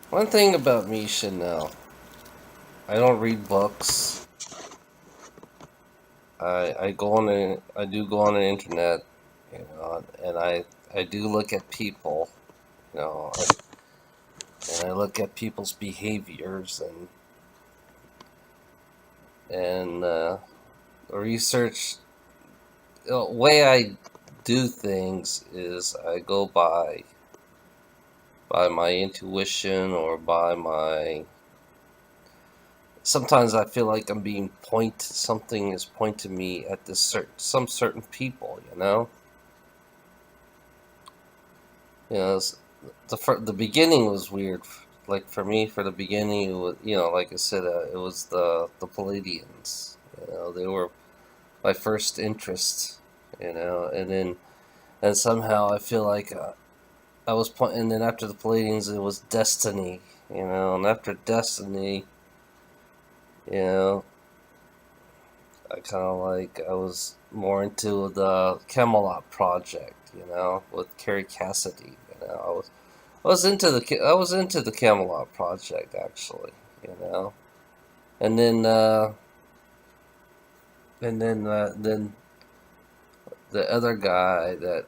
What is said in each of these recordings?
One thing about me, Chanel, I don't read books. I go on I do go on the internet, and I do look at people, you know, and I look at people's behaviors and research. The way I do things is I go by my intuition or by my. Sometimes I feel like I'm being point. Something is pointing me at some certain people. The beginning was weird. Like for me, for the beginning, it was, like I said, it was the Palladians. They were my first interest. And somehow I feel like I was and then after the Palladians, it was Destiny. And after Destiny, you know, I kind of like I was more into the Camelot project. With Carrie Cassidy. I was into the Camelot project actually. You know, and then the other guy the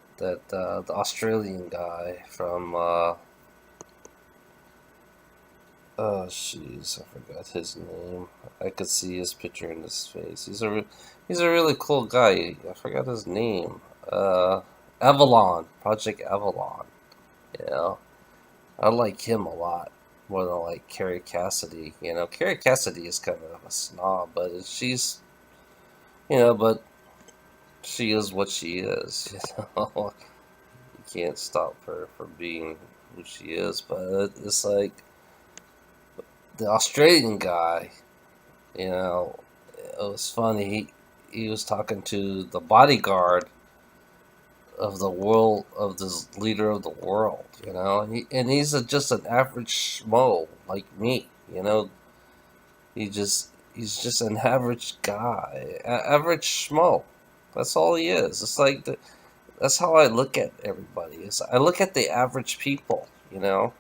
Australian guy from oh jeez, I forgot his name. I could see his picture in his face. He's a really cool guy. I forgot his name. Avalon, Project Avalon. You know, I like him a lot more than like Carrie Cassidy. Carrie Cassidy is kind of a snob, but but she is what she is. You can't stop her from being who she is. But it's like the Australian guy. It was funny. He was talking to the bodyguard of the world of this leader of the world. And he's just an average schmo like me. He's just an average guy, average schmo. That's all he is. It's like that's how I look at everybody. I look at the average people. I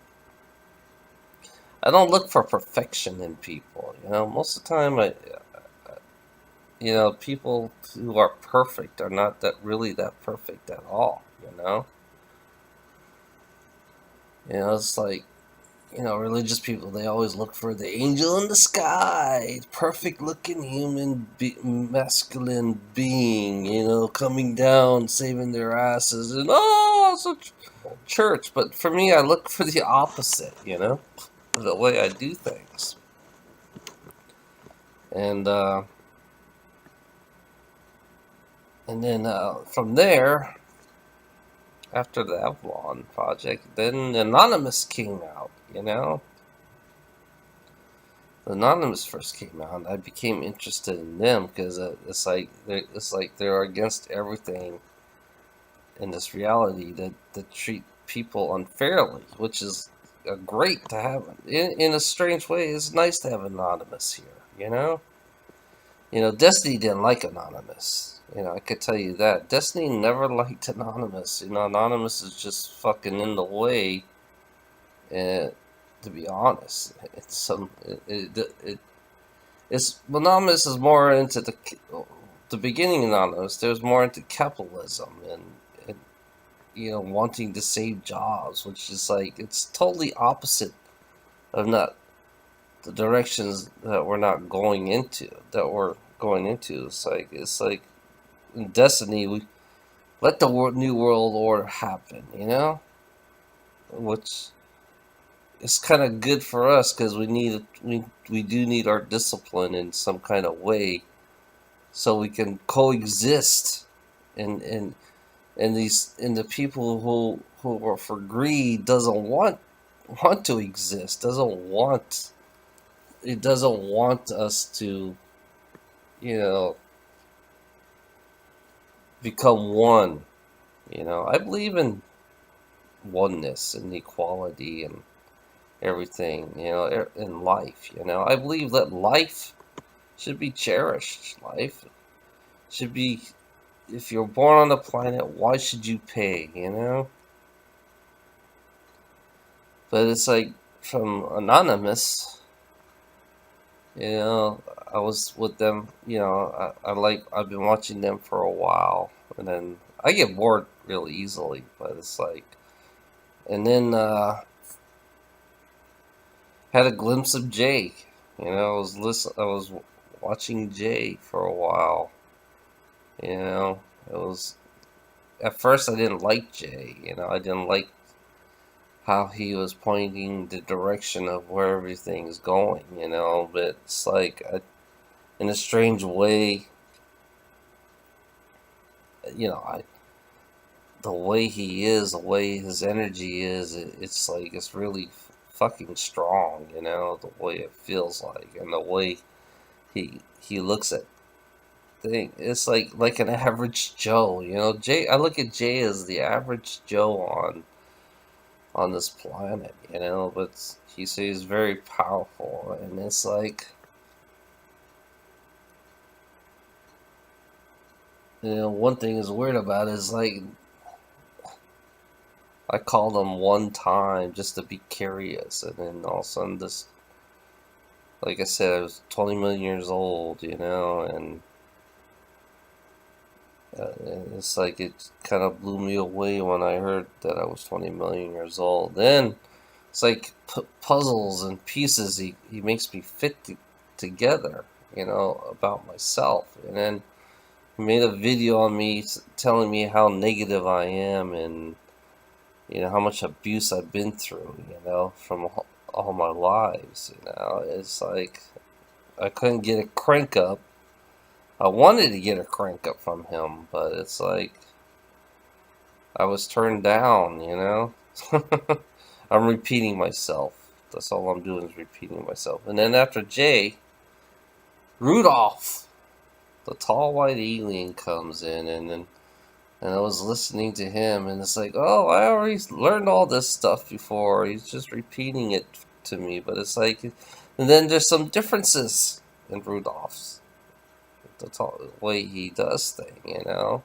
don't look for perfection in people. Most of the time, people who are perfect are not that perfect at all. It's like religious people, they always look for the angel in the sky, perfect looking masculine being, coming down, saving their asses, and such church. But for me, I look for the opposite, the way I do things. And, and then from there, after the Avalon project, then Anonymous came out, Anonymous first came out, I became interested in them because it's like they're against everything in this reality that treat people unfairly, which is great to have. In a strange way, it's nice to have Anonymous here. Destiny didn't like Anonymous. I could tell you that Destiny never liked Anonymous. Anonymous is just fucking in the way. And to be honest, it's Anonymous is more into the beginning of Anonymous. There's more into capitalism and wanting to save jobs, which is like it's totally opposite of not the directions that we're not going into that we're going into. It's like in Destiny we let the new world order happen, which is kind of good for us because we do need our discipline in some kind of way so we can coexist and and the people who are for greed doesn't want to exist, doesn't want us to you know become one. I believe in oneness and equality and everything, in life. I believe that life should be cherished. Life should be, if you're born on the planet, why should you pay? But it's like from Anonymous, you know, I was with them. You know, I've been watching them for a while, and then I get bored really easily. But it's like, and then had a glimpse of Jay. You know, I was watching Jay for a while. You know, it was at first I didn't like Jay. You know, I didn't like how he was pointing the direction of where everything's going. You know, but it's like in a strange way, you know, the way he is, the way his energy is, it's like it's really fucking strong. You know, the way it feels like, and the way he looks at thing. It's like an average Joe, you know. Jay, I look at Jay as the average Joe on this planet, you know. But he's very powerful, and it's like, you know, one thing is weird about it is like I called him one time just to be curious, and then all of a sudden this, like I said, I was 20 million years old, you know, and it's like it kind of blew me away when I heard that I was 20 million years old. Then it's like puzzles and pieces he makes me together, you know, about myself. And then he made a video on me telling me how negative I am and, you know, how much abuse I've been through, you know, from all my lives, you know. It's like I couldn't get a crank up. I wanted to get a crank up from him, but it's like I was turned down, you know. I'm repeating myself. That's all I'm doing is repeating myself. And then after Jay, Rudolph, the tall white alien, comes in, and I was listening to him, and it's like, oh, I already learned all this stuff before. He's just repeating it to me, but it's like, and then there's some differences in Rudolph's the way he does thing, you know.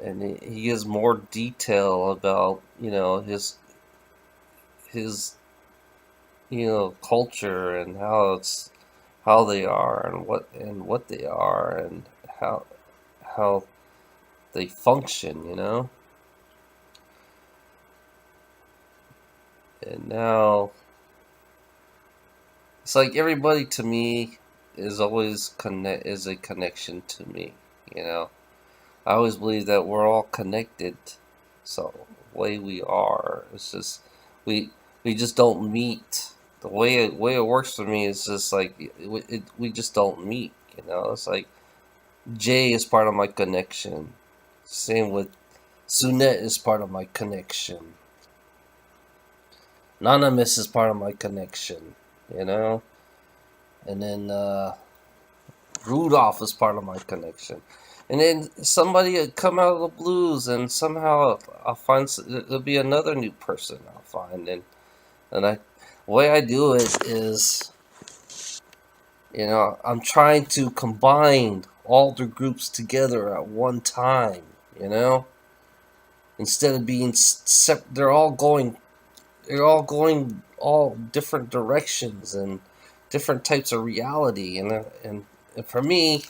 And he gives more detail about, you know, his you know, culture and how they are and what they are and how they function, you know. And now it's like everybody to me is always is a connection to me, you know. I always believe that we're all connected. So the way we are, it's just we we just don't meet. The way it works for me is just like we just don't meet. You know, it's like Jay is part of my connection. Same with Sunette is part of my connection. Nanamis is part of my connection. You know, and then Rudolph is part of my connection. And then somebody would come out of the blues, and somehow I'll find there'll be another new person I'll find, and the way I do it is, you know, I'm trying to combine all the groups together at one time, you know, instead of being they're all going all different directions and different types of reality, and for me,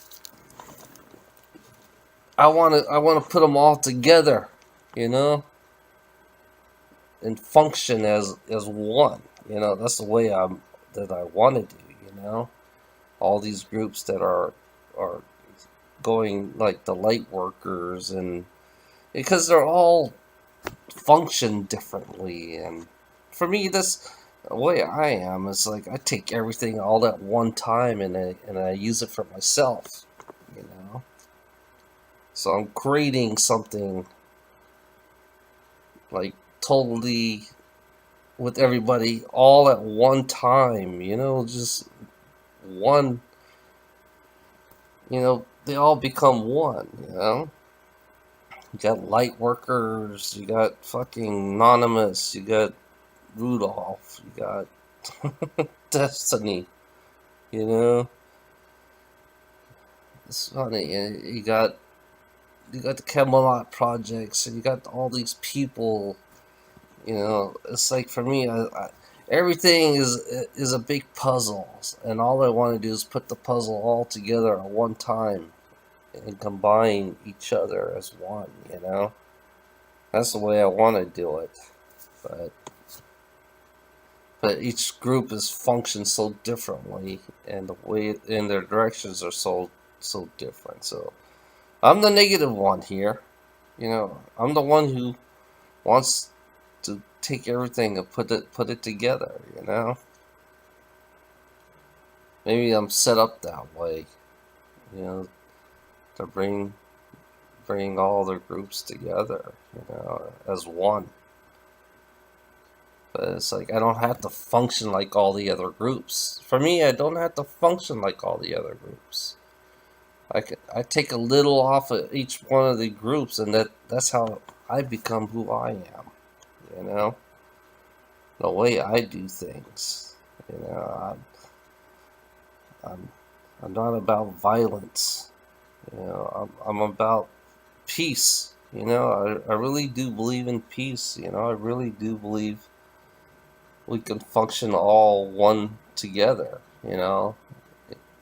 I want to put them all together, you know, and function as one. You know, that's the way I want to do. You know, all these groups that are going like the light workers, and because they're all function differently, and for me, this the way I am is like I take everything all at one time and I use it for myself. You know, so I'm creating something like totally with everybody all at one time, you know, just one, you know, they all become one, you know. You got light workers, you got fucking Anonymous, you got Rudolph, you got Destiny, you know. It's funny, you got the Camelot projects, and you got all these people, You know, it's like for me, everything is a big puzzle, and all I want to do is put the puzzle all together at one time and combine each other as one. You know, that's the way I want to do it, but each group is functioned so differently, and the way and their directions are so different. So I'm the negative one here. You know, I'm the one who wants to take everything and put it together. You know, maybe I'm set up that way. You know, to bring all the groups together. You know, as one. But it's like I don't have to function like all the other groups. For me, I don't have to function like all the other groups. I take a little off of each one of the groups, and that's how I become who I am. You know, the way I do things. You know, I'm I'm not about violence. You know, I'm about peace. You know, I really do believe in peace. You know, I really do believe we can function all one together. You know,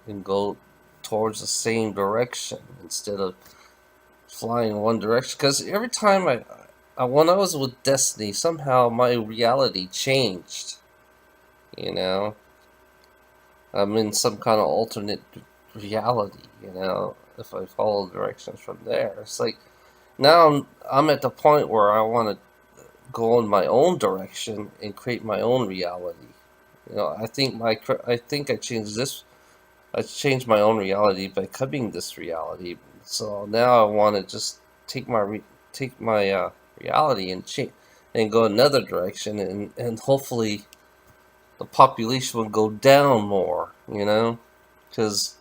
and go towards the same direction instead of flying one direction. Because every time when I was with Destiny, somehow my reality changed. You know, I'm in some kind of alternate reality. You know, if I follow directions from there, it's like now I'm at the point where I want to go in my own direction and create my own reality. You know, I think I changed my own reality by copying this reality. So now I want to just take my reality and change and go another direction, and hopefully the population will go down more. You know, because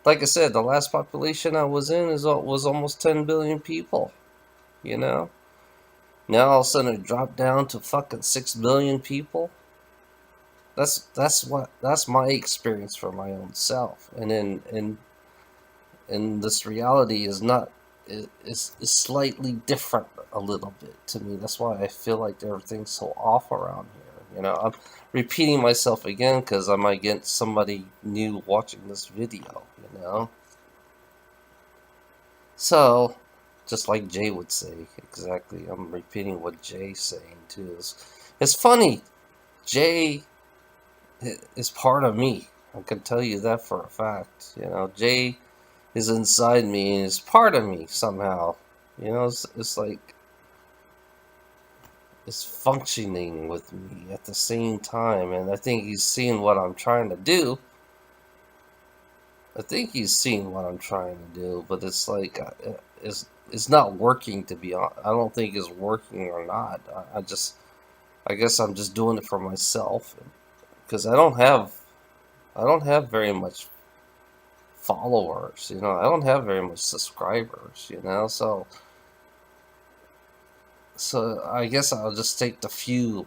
like I said, the last population I was in was almost 10 billion people. You know, now all of a sudden it dropped down to fucking 6 billion people. That's my experience for my own self, and this reality is not is slightly different a little bit to me. That's why I feel like everything's so off around here. You know, I'm repeating myself again because I might get somebody new watching this video. You know, so just like Jay would say, exactly. I'm repeating what Jay's saying too. It's funny. Jay is part of me. I can tell you that for a fact. You know, Jay is inside me and is part of me somehow. You know, it's like it's functioning with me at the same time, and I think he's seeing what I'm trying to do. I think he's seeing what I'm trying to do, but it's like it's not working. To be honest, I don't think it's working or not. I guess I'm just doing it for myself because I don't have very much followers. You know, I don't have very much subscribers. You know, so I guess I'll just take the few.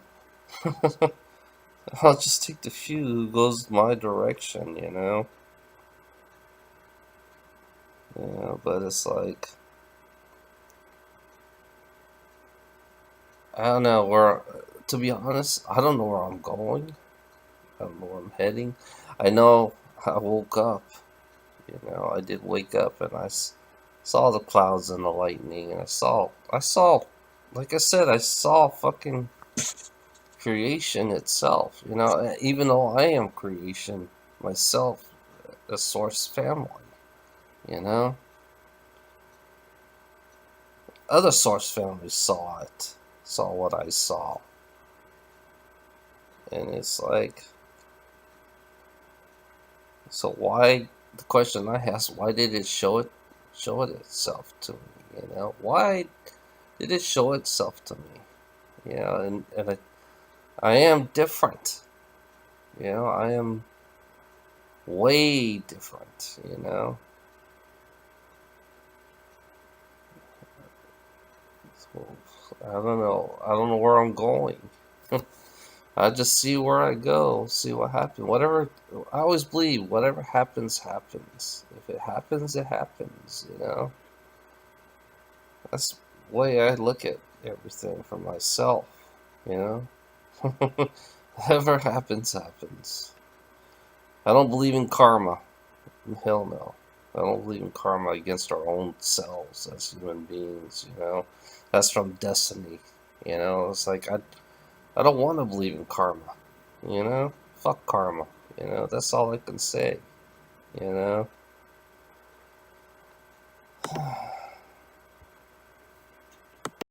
I'll just take the few who goes my direction, you know. Yeah, but it's like I don't know where. To be honest, I don't know where I'm going. I don't know where I'm heading. I know I woke up. You know, I did wake up and saw the clouds and the lightning, and like I said, I saw fucking creation itself. You know, even though I am creation myself, a source family. You know, other source families saw what I saw, and it's like, so why? The question I asked, why did it show it itself to me? You know, why did it show itself to me? You know, and I am different. You know, I am way different. You know. So, I don't know. I don't know where I'm going. I just see where I go, see what happens. Whatever, I always believe whatever happens, happens. If it happens, it happens, you know? That's the way I look at everything for myself. You know, whatever happens, happens. I don't believe in karma. Hell no. I don't believe in karma against our own selves as human beings. You know, that's from destiny. You know, it's like I don't want to believe in karma. You know, fuck karma. You know, that's all I can say. You know.